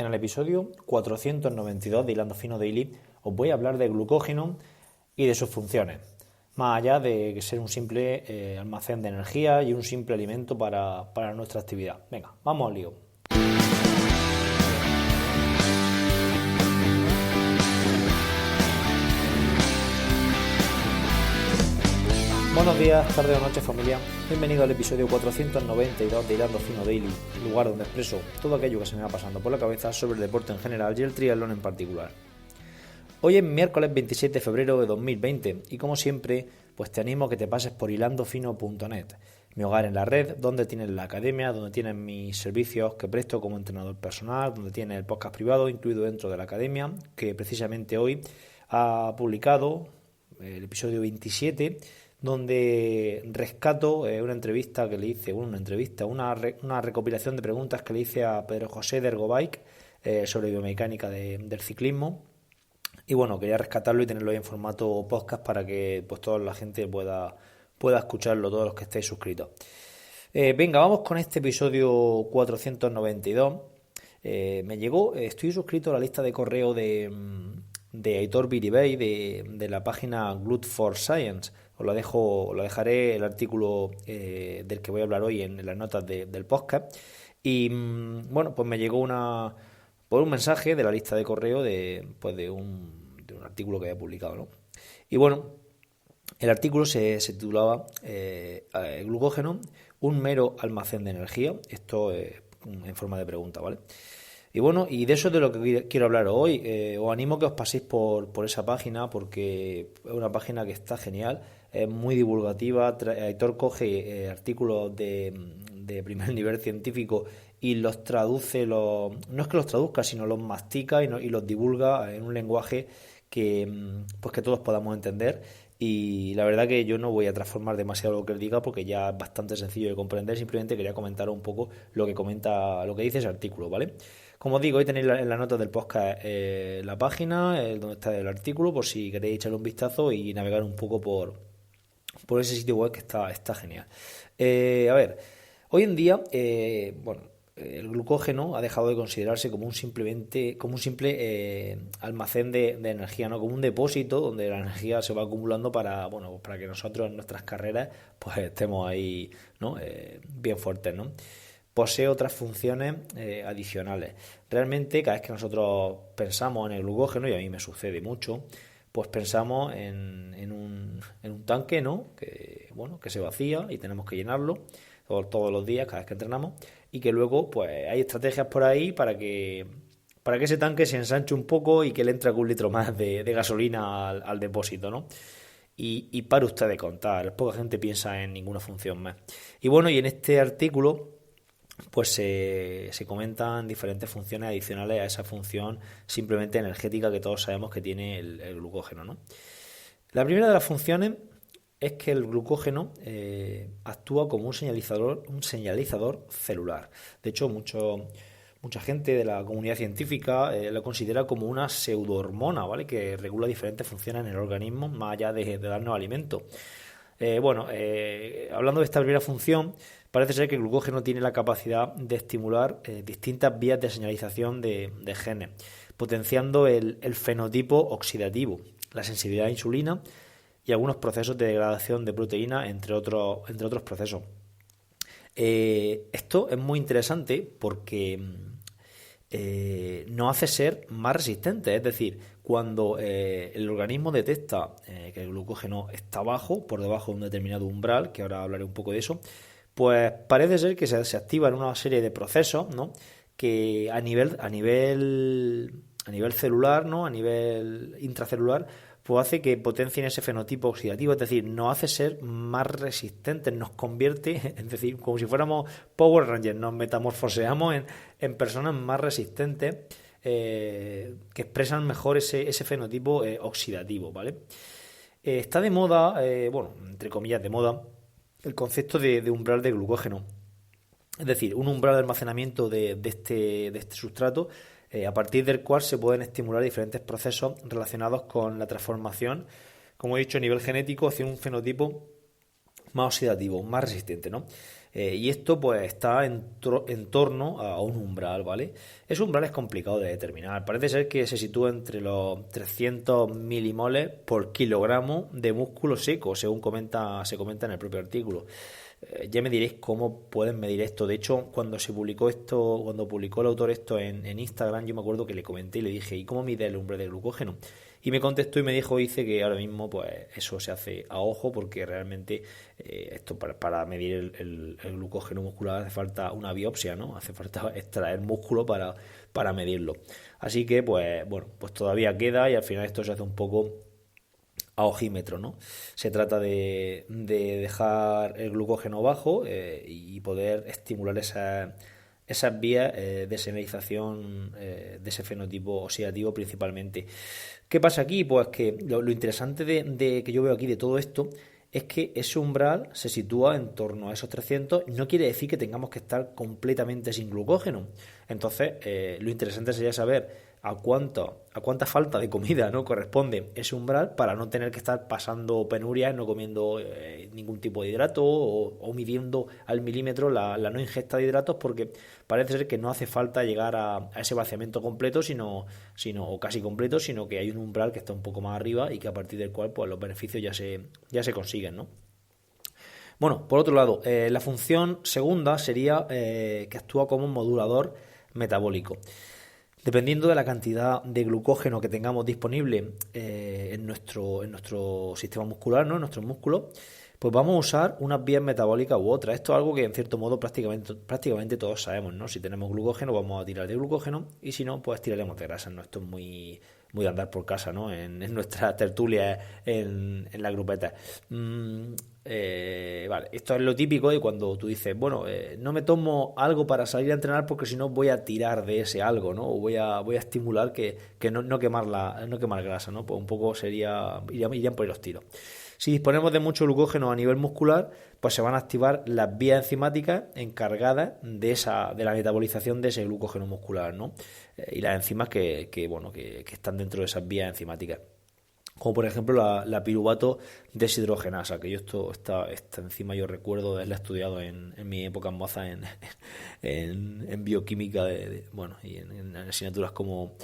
En el episodio 492 de Hilando Fino Daily os voy a hablar del glucógeno y de sus funciones, más allá de ser un simple almacén de energía y un simple alimento para nuestra actividad. Venga, vamos al lío. Buenos días, tardes o noches, familia. Bienvenido al episodio 492 de Hilando Fino Daily, lugar donde expreso todo aquello que se me va pasando por la cabeza sobre el deporte en general y el triatlón en particular. Hoy es miércoles 26 de febrero de 2020 y como siempre, pues te animo a que te pases por hilandofino.net, mi hogar en la red, donde tienes la academia, donde tienes mis servicios que presto como entrenador personal, donde tienes el podcast privado incluido dentro de la academia, que precisamente hoy ha publicado el episodio 27, donde rescato una entrevista que le hice, una recopilación de preguntas que le hice a Pedro José de Ergobike sobre biomecánica del ciclismo. Y bueno, quería rescatarlo y tenerlo ahí en formato podcast para que pues toda la gente pueda escucharlo, todos los que estéis suscritos. Venga, vamos con este episodio 492. Estoy suscrito a la lista de correo de Aitor Biribey de la página Glut for Science. Os dejaré el artículo del que voy a hablar hoy en las notas del podcast. Y bueno, pues me llegó por un mensaje de la lista de correo de un artículo que había publicado, ¿no? Y bueno, el artículo se titulaba el glucógeno, un mero almacén de energía. Esto en forma de pregunta, ¿vale? Y bueno, y de eso es de lo que quiero hablar hoy. Os animo a que os paséis por esa página porque es una página que está genial, es muy divulgativa. Aitor coge artículos de primer nivel científico y los traduce, no es que los traduzca, sino los mastica y los divulga en un lenguaje que todos podamos entender. Y la verdad que yo no voy a transformar demasiado lo que él diga porque ya es bastante sencillo de comprender. Simplemente quería comentar un poco lo que dice ese artículo, ¿vale? Como os digo, hoy tenéis en las notas del podcast la página donde está el artículo, por si queréis echarle un vistazo y navegar un poco por ese sitio web que está genial. A ver, hoy en día, el glucógeno ha dejado de considerarse como un simple almacén de energía, ¿no? Como un depósito donde la energía se va acumulando para que nosotros en nuestras carreras pues estemos ahí, ¿no? Bien fuertes, ¿no? Posee otras funciones adicionales. Realmente, cada vez que nosotros pensamos en el glucógeno, y a mí me sucede mucho, pues pensamos en un tanque, ¿no? Que se vacía y tenemos que llenarlo todos los días, cada vez que entrenamos, y que luego pues hay estrategias por ahí para que ese tanque se ensanche un poco y que le entre algún litro más de gasolina al depósito, ¿no? Y para usted de contar, poca gente piensa en ninguna función más. Y bueno, y en este artículo pues se comentan diferentes funciones adicionales a esa función simplemente energética que todos sabemos que tiene el glucógeno, ¿no? La primera de las funciones es que el glucógeno actúa como un señalizador celular. De hecho, mucha gente de la comunidad científica lo considera como una pseudohormona, ¿vale? Que regula diferentes funciones en el organismo más allá de darnos alimento. Hablando de esta primera función, parece ser que el glucógeno tiene la capacidad de estimular distintas vías de señalización de genes, potenciando el fenotipo oxidativo, la sensibilidad a la insulina y algunos procesos de degradación de proteínas, entre otros procesos. Esto es muy interesante porque nos hace ser más resistentes, es decir, cuando el organismo detecta que el glucógeno está bajo, por debajo de un determinado umbral, que ahora hablaré un poco de eso, pues parece ser que se activan una serie de procesos, ¿no? Que a nivel celular, ¿no? A nivel intracelular, pues hace que potencien ese fenotipo oxidativo, es decir, nos hace ser más resistentes, nos convierte, es decir, como si fuéramos Power Rangers, nos metamorfoseamos en personas más resistentes que expresan mejor ese fenotipo oxidativo, ¿vale? Está de moda, entre comillas de moda, el concepto de umbral de glucógeno, es decir, un umbral de almacenamiento de este sustrato a partir del cual se pueden estimular diferentes procesos relacionados con la transformación, como he dicho, a nivel genético hacia un fenotipo más oxidativo, más resistente, ¿no? Y esto pues está en torno a un umbral, ¿vale? Ese umbral es complicado de determinar. Parece ser que se sitúa entre los 300 milimoles por kilogramo de músculo seco, según se comenta en el propio artículo. Ya me diréis cómo pueden medir esto. De hecho, cuando publicó el autor esto en Instagram, yo me acuerdo que le comenté y le dije, ¿y cómo mide el umbral de glucógeno? Y me contestó y me dice que ahora mismo pues eso se hace a ojo, porque realmente esto para medir el glucógeno muscular hace falta una biopsia, ¿no? Hace falta extraer músculo para medirlo. Así que pues bueno, pues todavía queda, y al final esto se hace un poco a ojímetro, ¿no? Se trata de dejar el glucógeno bajo y poder estimular esas vías de señalización de ese fenotipo oxidativo principalmente. ¿Qué pasa aquí? Pues que lo interesante de que yo veo aquí de todo esto es que ese umbral se sitúa en torno a esos 300. No quiere decir que tengamos que estar completamente sin glucógeno. Entonces, lo interesante sería saber a cuánta falta de comida, ¿no?, corresponde ese umbral, para no tener que estar pasando penurias, no comiendo ningún tipo de hidrato, o midiendo al milímetro la no ingesta de hidratos, porque parece ser que no hace falta llegar a ese vaciamiento completo, o casi completo, sino que hay un umbral que está un poco más arriba y que a partir del cual pues los beneficios ya se consiguen, ¿no? Bueno, por otro lado, la función segunda sería que actúa como un modulador metabólico. Dependiendo de la cantidad de glucógeno que tengamos disponible en nuestro sistema muscular, ¿no?, en nuestros músculos, pues vamos a usar unas vías metabólicas u otras. Esto es algo que en cierto modo prácticamente todos sabemos, ¿no? Si tenemos glucógeno, vamos a tirar de glucógeno, y si no, pues tiraremos de grasa, ¿no? Esto es muy de andar por casa, ¿no? En nuestras tertulias, en la grupeta. Vale, esto es lo típico de cuando tú dices, bueno, no me tomo algo para salir a entrenar porque si no voy a tirar de ese algo, ¿no? O voy a estimular que no quemar grasa, ¿no? Pues un poco irían por ahí los tiros. Si disponemos de mucho glucógeno a nivel muscular, pues se van a activar las vías enzimáticas encargadas de la metabolización de ese glucógeno muscular, ¿no? Y las enzimas que están dentro de esas vías enzimáticas, como por ejemplo la piruvato deshidrogenasa, que yo esta enzima yo recuerdo de haberla estudiado en mi época moza en bioquímica y en asignaturas como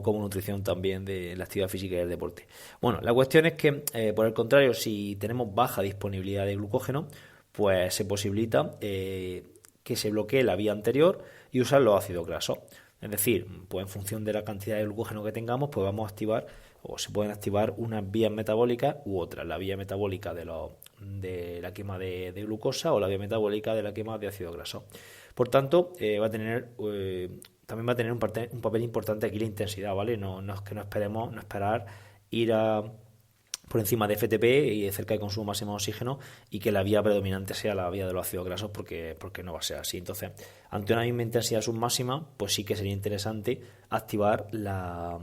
nutrición también de la actividad física y el deporte. Bueno, la cuestión es que, por el contrario, si tenemos baja disponibilidad de glucógeno, pues se posibilita que se bloquee la vía anterior y usar los ácidos grasos. Es decir, pues en función de la cantidad de glucógeno que tengamos, pues vamos a activar, o se pueden activar, unas vías metabólicas u otras. La vía metabólica de la quema de glucosa, o la vía metabólica de la quema de ácido graso. Por tanto, también va a tener un papel importante aquí la intensidad, ¿vale? No esperar ir por encima de FTP y de cerca de consumo máximo de oxígeno, y que la vía predominante sea la vía de los ácidos grasos, porque no va a ser así. Entonces, ante una misma intensidad submáxima, pues sí que sería interesante activar la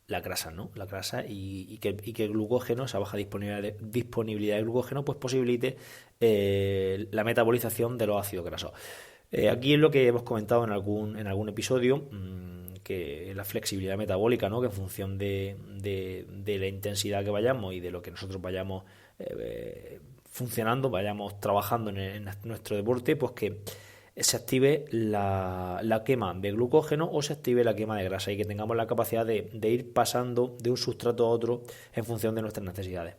grasa, ¿no? La grasa, y que el glucógeno, esa baja disponibilidad de glucógeno, pues posibilite la metabolización de los ácidos grasos. Aquí es lo que hemos comentado en algún episodio, que la flexibilidad metabólica, ¿no? Que en función de la intensidad que vayamos y de lo que nosotros vayamos funcionando, vayamos trabajando en nuestro deporte, pues que se active la quema de glucógeno o se active la quema de grasa, y que tengamos la capacidad de ir pasando de un sustrato a otro en función de nuestras necesidades.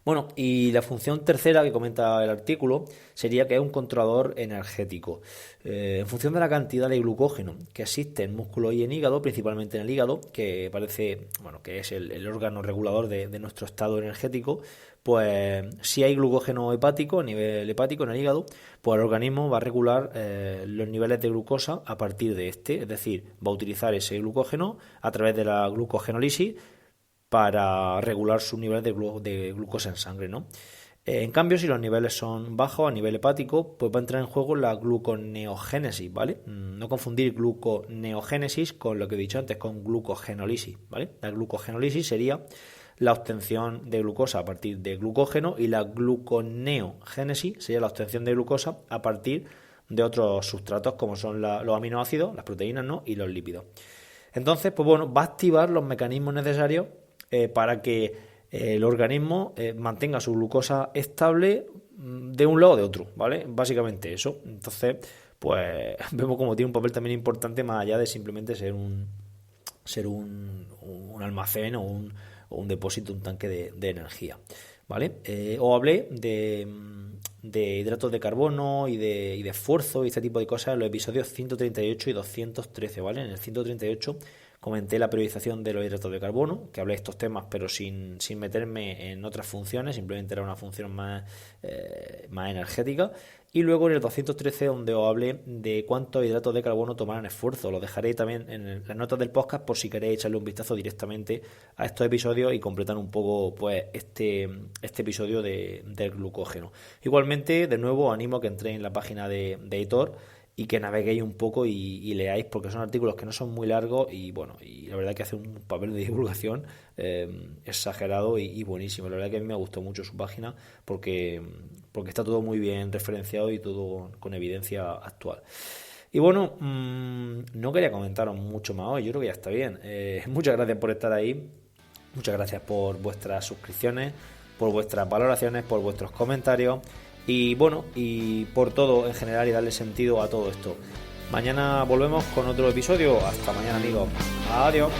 Bueno, y la función tercera que comenta el artículo sería que es un controlador energético. En función de la cantidad de glucógeno que existe en músculo y en hígado, principalmente en el hígado, que que es el órgano regulador de nuestro estado energético, pues si hay glucógeno hepático, a nivel hepático en el hígado, pues el organismo va a regular los niveles de glucosa a partir de este, es decir, va a utilizar ese glucógeno a través de la glucogenólisis para regular sus niveles de glucosa en sangre, ¿no? En cambio, si los niveles son bajos a nivel hepático, pues va a entrar en juego la gluconeogénesis, ¿vale? No confundir gluconeogénesis con lo que he dicho antes, con glucogenólisis, ¿vale? La glucogenólisis sería la obtención de glucosa a partir de glucógeno, y la gluconeogénesis sería la obtención de glucosa a partir de otros sustratos, como son los aminoácidos, las proteínas, ¿no?, y los lípidos. Entonces, pues bueno, va a activar los mecanismos necesarios para que el organismo mantenga su glucosa estable de un lado o de otro, ¿vale? Básicamente eso. Entonces, pues vemos como tiene un papel también importante más allá de simplemente ser un almacén o un depósito, un tanque de energía, ¿vale? Os hablé de hidratos de carbono y de esfuerzo y este tipo de cosas en los episodios 138 y 213, ¿vale? En el 138 comenté la periodización de los hidratos de carbono, que hablé de estos temas pero sin meterme en otras funciones, simplemente era una función más energética. Y luego en el 213 donde os hablé de cuántos hidratos de carbono tomarán esfuerzo. Lo dejaré también en las notas del podcast por si queréis echarle un vistazo directamente a estos episodios y completar un poco pues este episodio del glucógeno. Igualmente, de nuevo, os animo a que entréis en la página de Editor y que naveguéis un poco y leáis, porque son artículos que no son muy largos y bueno, y la verdad que hace un papel de divulgación exagerado y buenísimo. La verdad que a mí me gustó mucho su página porque está todo muy bien referenciado y todo con evidencia actual. Y bueno, no quería comentaros mucho más hoy, yo creo que ya está bien. Muchas gracias por estar ahí, muchas gracias por vuestras suscripciones, por vuestras valoraciones, por vuestros comentarios. Y bueno, y por todo en general y darle sentido a todo esto. Mañana volvemos con otro episodio. Hasta mañana, amigos. Adiós.